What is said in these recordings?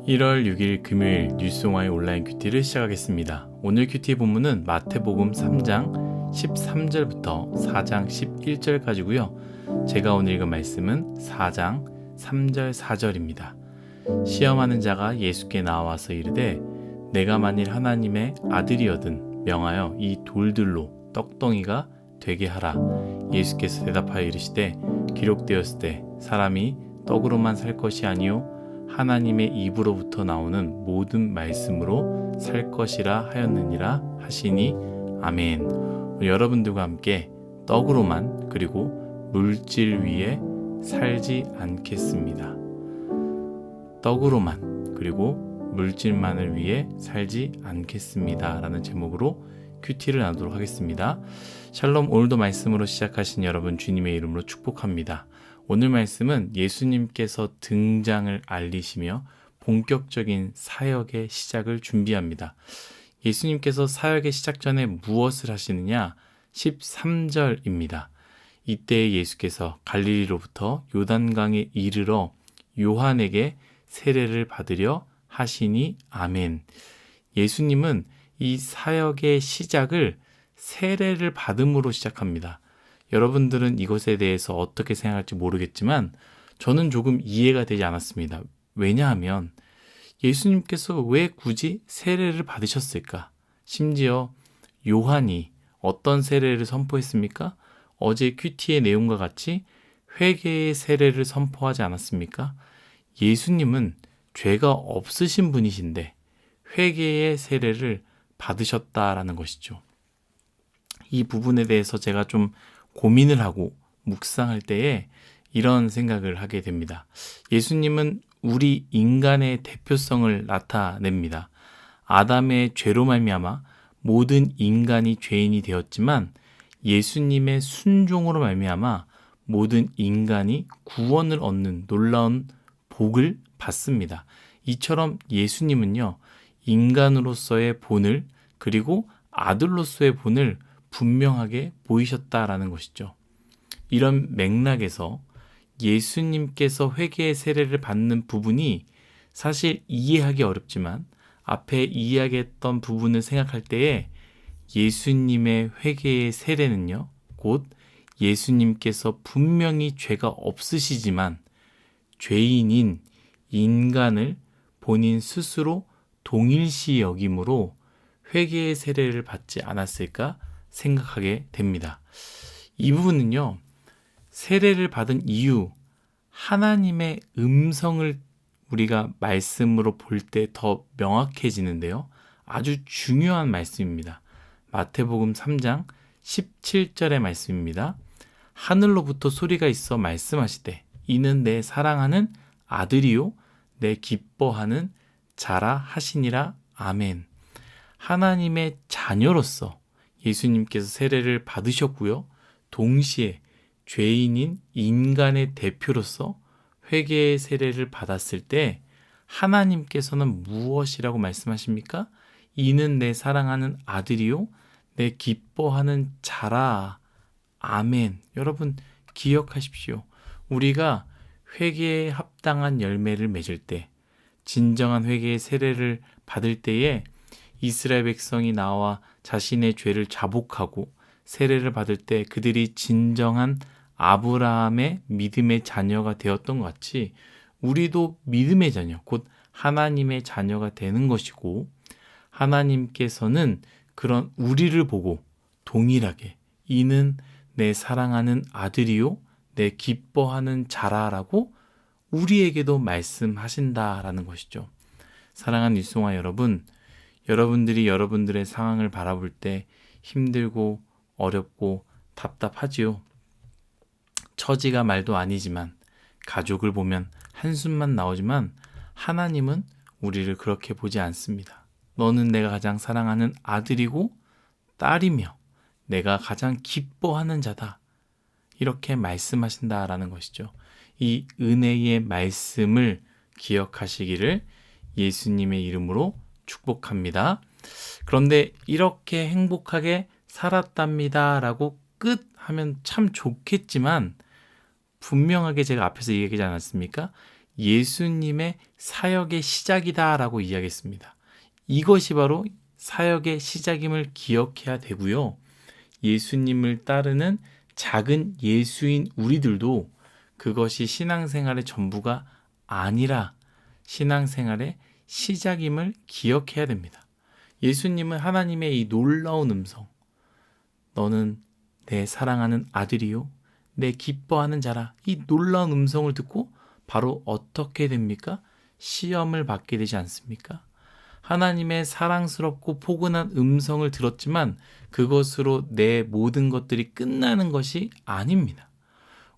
1월 6일 금요일 뉴스공화의 온라인 큐티를 시작하겠습니다. 오늘 큐티 본문은 마태복음 3장 13절부터 4장 11절까지고요. 제가 오늘 읽은 말씀은 4장 3절 4절입니다. 시험하는 자가 예수께 나와서 이르되 내가 만일 하나님의 아들이거든 명하여 이 돌들로 떡덩이가 되게 하라. 예수께서 대답하여 이르시되 기록되었을 때 사람이 떡으로만 살 것이 아니요 하나님의 입으로부터 나오는 모든 말씀으로 살 것이라 하였느니라 하시니 아멘. 여러분들과 함께 떡으로만 그리고 물질 위에 살지 않겠습니다. 떡으로만 그리고 물질만을 위해 살지 않겠습니다 라는 제목으로 큐티를 나누도록 하겠습니다. 샬롬, 오늘도 말씀으로 시작하신 여러분 주님의 이름으로 축복합니다. 오늘 말씀은 예수님께서 등장을 알리시며 본격적인 사역의 시작을 준비합니다. 예수님께서 사역의 시작 전에 무엇을 하시느냐? 13절입니다. 이때 예수께서 갈릴리로부터 요단강에 이르러 요한에게 세례를 받으려 하시니 아멘. 예수님은 이 사역의 시작을 세례를 받음으로 시작합니다. 여러분들은 이것에 대해서 어떻게 생각할지 모르겠지만 저는 조금 이해가 되지 않았습니다. 왜냐하면 예수님께서 왜 굳이 세례를 받으셨을까? 심지어 요한이 어떤 세례를 선포했습니까? 어제 큐티의 내용과 같이 회개의 세례를 선포하지 않았습니까? 예수님은 죄가 없으신 분이신데 회개의 세례를 받으셨다라는 것이죠. 이 부분에 대해서 제가 좀 고민을 하고 묵상할 때에 이런 생각을 하게 됩니다. 예수님은 우리 인간의 대표성을 나타냅니다. 아담의 죄로 말미암아 모든 인간이 죄인이 되었지만 예수님의 순종으로 말미암아 모든 인간이 구원을 얻는 놀라운 복을 받습니다. 이처럼 예수님은요, 인간으로서의 본을 그리고 아들로서의 본을 분명하게 보이셨다라는 것이죠. 이런 맥락에서 예수님께서 회개의 세례를 받는 부분이 사실 이해하기 어렵지만 앞에 이야기했던 부분을 생각할 때에 예수님의 회개의 세례는요, 곧 예수님께서 분명히 죄가 없으시지만 죄인인 인간을 본인 스스로 동일시 여김으로 회개의 세례를 받지 않았을까 생각하게 됩니다. 이 부분은요, 세례를 받은 이유, 하나님의 음성을 우리가 말씀으로 볼 때 더 명확해지는데요. 아주 중요한 말씀입니다. 마태복음 3장 17절의 말씀입니다. 하늘로부터 소리가 있어 말씀하시되 이는 내 사랑하는 아들이요 내 기뻐하는 자라 하시니라 아멘. 하나님의 자녀로서 예수님께서 세례를 받으셨고요. 동시에 죄인인 인간의 대표로서 회개의 세례를 받았을 때 하나님께서는 무엇이라고 말씀하십니까? 이는 내 사랑하는 아들이요 내 기뻐하는 자라. 아멘. 여러분 기억하십시오. 우리가 회개에 합당한 열매를 맺을 때, 진정한 회개의 세례를 받을 때에 이스라엘 백성이 나와 자신의 죄를 자복하고 세례를 받을 때 그들이 진정한 아브라함의 믿음의 자녀가 되었던 것 같이 우리도 믿음의 자녀, 곧 하나님의 자녀가 되는 것이고 하나님께서는 그런 우리를 보고 동일하게 이는 내 사랑하는 아들이요 내 기뻐하는 자라라고 우리에게도 말씀하신다라는 것이죠. 사랑하는 뉴스공화 여러분, 여러분들이 여러분들의 상황을 바라볼 때 힘들고 어렵고 답답하지요. 처지가 말도 아니지만 가족을 보면 한숨만 나오지만 하나님은 우리를 그렇게 보지 않습니다. 너는 내가 가장 사랑하는 아들이고 딸이며 내가 가장 기뻐하는 자다. 이렇게 말씀하신다라는 것이죠. 이 은혜의 말씀을 기억하시기를 예수님의 이름으로 축복합니다. 그런데 이렇게 행복하게 살았답니다 라고 끝 하면 참 좋겠지만 분명하게 제가 앞에서 얘기하지 않았습니까? 예수님의 사역의 시작이다라고 이야기했습니다. 이것이 바로 사역의 시작임을 기억해야 되고요. 예수님을 따르는 작은 예수인 우리들도 그것이 신앙생활의 전부가 아니라 신앙생활의 시작임을 기억해야 됩니다. 예수님은 하나님의 이 놀라운 음성, 너는 내 사랑하는 아들이요, 내 기뻐하는 자라, 이 놀라운 음성을 듣고 바로 어떻게 됩니까? 시험을 받게 되지 않습니까? 하나님의 사랑스럽고 포근한 음성을 들었지만 그것으로 내 모든 것들이 끝나는 것이 아닙니다.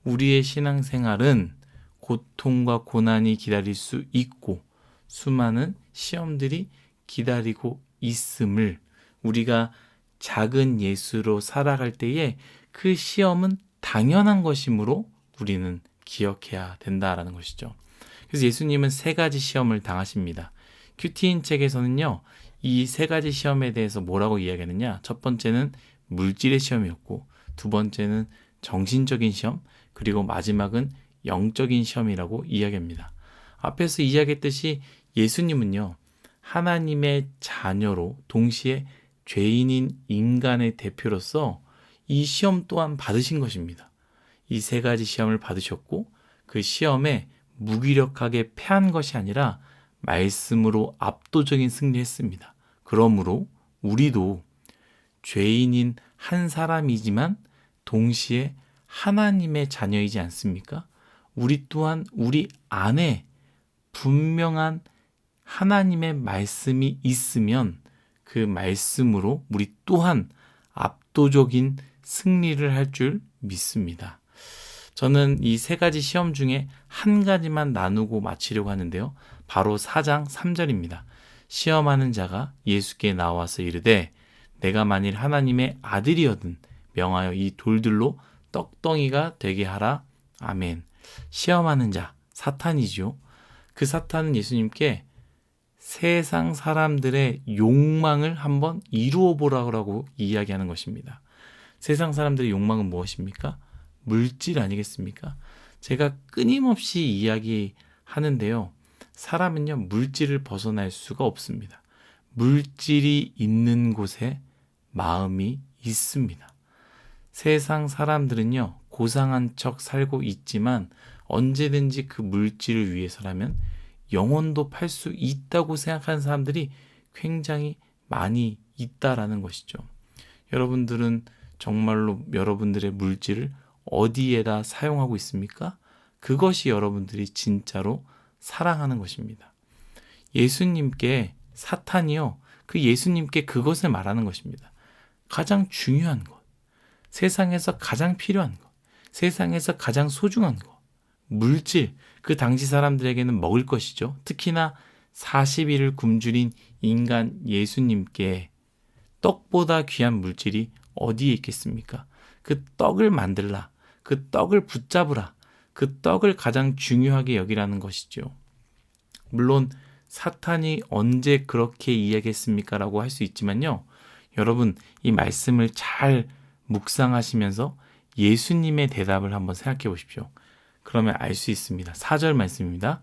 우리의 신앙생활은 고통과 고난이 기다릴 수 있고 수많은 시험들이 기다리고 있음을 우리가 작은 예수로 살아갈 때에 그 시험은 당연한 것이므로 우리는 기억해야 된다라는 것이죠. 그래서 예수님은 3가지 시험을 당하십니다. 큐티인 책에서는요, 이 3가지 시험에 대해서 뭐라고 이야기하느냐? 첫 번째는 물질의 시험이었고, 두 번째는 정신적인 시험, 그리고 마지막은 영적인 시험이라고 이야기합니다. 앞에서 이야기했듯이 예수님은요, 하나님의 자녀로 동시에 죄인인 인간의 대표로서 이 시험 또한 받으신 것입니다. 이 3가지 시험을 받으셨고 그 시험에 무기력하게 패한 것이 아니라 말씀으로 압도적인 승리했습니다. 그러므로 우리도 죄인인 한 사람이지만 동시에 하나님의 자녀이지 않습니까? 우리 또한 우리 안에 분명한 하나님의 말씀이 있으면 그 말씀으로 우리 또한 압도적인 승리를 할 줄 믿습니다. 저는 이 3가지 시험 중에 한 가지만 나누고 마치려고 하는데요. 바로 4장 3절입니다. 시험하는 자가 예수께 나와서 이르되 내가 만일 하나님의 아들이거든 명하여 이 돌들로 떡덩이가 되게 하라. 아멘. 시험하는 자, 사탄이죠. 그 사탄은 예수님께 세상 사람들의 욕망을 한번 이루어 보라고 이야기하는 것입니다. 세상 사람들의 욕망은 무엇입니까? 물질 아니겠습니까? 제가 끊임없이 이야기하는데요. 사람은요, 물질을 벗어날 수가 없습니다. 물질이 있는 곳에 마음이 있습니다. 세상 사람들은요, 고상한 척 살고 있지만 언제든지 그 물질을 위해서라면 영혼도 팔 수 있다고 생각하는 사람들이 굉장히 많이 있다라는 것이죠. 여러분들은 정말로 여러분들의 물질을 어디에다 사용하고 있습니까? 그것이 여러분들이 진짜로 사랑하는 것입니다. 예수님께 사탄이요, 그 예수님께 그것을 말하는 것입니다. 가장 중요한 것, 세상에서 가장 필요한 것, 세상에서 가장 소중한 것, 물질, 그 당시 사람들에게는 먹을 것이죠. 특히나 40일을 굶주린 인간 예수님께 떡보다 귀한 물질이 어디에 있겠습니까? 그 떡을 만들라, 그 떡을 붙잡으라, 그 떡을 가장 중요하게 여기라는 것이죠. 물론 사탄이 언제 그렇게 이야기했습니까? 라고 할 수 있지만요. 여러분, 이 말씀을 잘 묵상하시면서 예수님의 대답을 한번 생각해 보십시오. 그러면 알 수 있습니다. 4절 말씀입니다.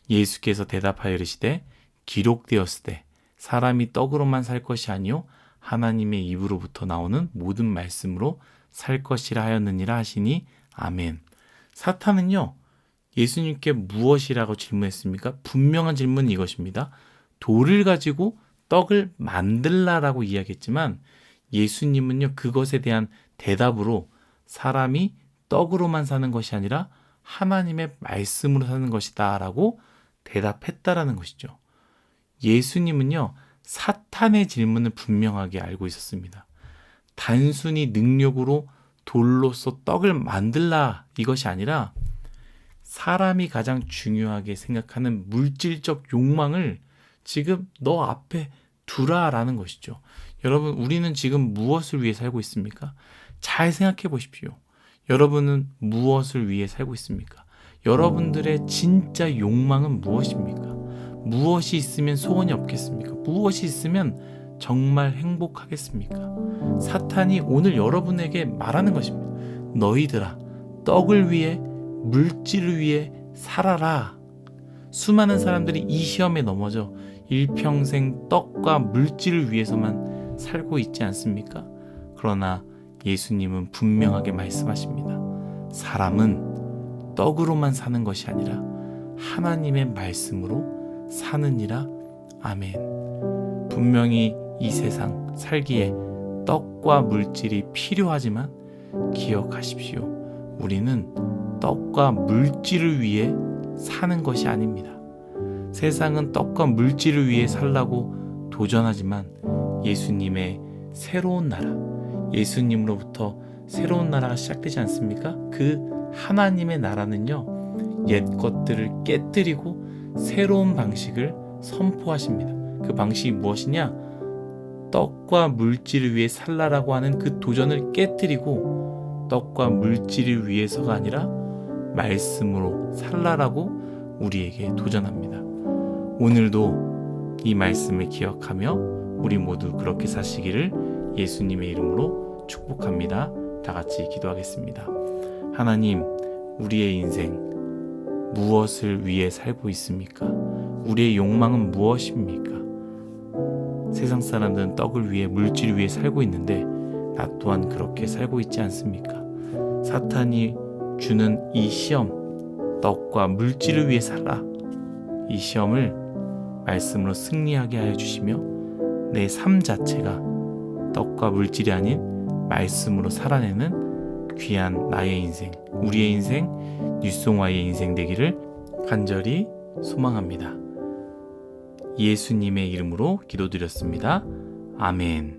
예수께서 대답하여 이르시되 기록되었으되 사람이 떡으로만 살 것이 아니요 하나님의 입으로부터 나오는 모든 말씀으로 살 것이라 하였느니라 하시니 아멘. 사탄은요, 예수님께 무엇이라고 질문했습니까? 분명한 질문은 이것입니다. 돌을 가지고 떡을 만들라라고 이야기했지만 예수님은요, 그것에 대한 대답으로 사람이 떡으로만 사는 것이 아니라 하나님의 말씀으로 사는 것이다 라고 대답했다라는 것이죠. 예수님은요, 사탄의 질문을 분명하게 알고 있었습니다. 단순히 능력으로 돌로서 떡을 만들라 이것이 아니라 사람이 가장 중요하게 생각하는 물질적 욕망을 지금 너 앞에 두라라는 것이죠. 여러분, 우리는 지금 무엇을 위해 살고 있습니까? 잘 생각해 보십시오. 여러분은 무엇을 위해 살고 있습니까? 여러분들의 진짜 욕망은 무엇입니까? 무엇이 있으면 소원이 없겠습니까? 무엇이 있으면 정말 행복하겠습니까? 사탄이 오늘 여러분에게 말하는 것입니다. 너희들아, 떡을 위해, 물질을 위해 살아라. 수많은 사람들이 이 시험에 넘어져 일평생 떡과 물질을 위해서만 살고 있지 않습니까? 그러나 예수님은 분명하게 말씀하십니다. 사람은 떡으로만 사는 것이 아니라 하나님의 말씀으로 사느니라. 아멘. 분명히 이 세상 살기에 떡과 물질이 필요하지만 기억하십시오. 우리는 떡과 물질을 위해 사는 것이 아닙니다. 세상은 떡과 물질을 위해 살라고 도전하지만 예수님의 새로운 나라, 예수님으로부터 새로운 나라가 시작되지 않습니까? 그 하나님의 나라는요, 옛 것들을 깨뜨리고 새로운 방식을 선포하십니다. 그 방식이 무엇이냐? 떡과 물질을 위해 살라라고 하는 그 도전을 깨뜨리고 떡과 물질을 위해서가 아니라 말씀으로 살라라고 우리에게 도전합니다. 오늘도 이 말씀을 기억하며 우리 모두 그렇게 사시기를 예수님의 이름으로 축복합니다. 다 같이 기도하겠습니다. 하나님, 우리의 인생 무엇을 위해 살고 있습니까? 우리의 욕망은 무엇입니까? 세상 사람들은 떡을 위해, 물질을 위해 살고 있는데 나 또한 그렇게 살고 있지 않습니까? 사탄이 주는 이 시험, 떡과 물질을 위해 살아, 이 시험을 말씀으로 승리하게 하여 주시며 내 삶 자체가 떡과 물질이 아닌 말씀으로 살아내는 귀한 나의 인생, 우리의 인생, 뉴송와의 인생 되기를 간절히 소망합니다. 예수님의 이름으로 기도드렸습니다. 아멘.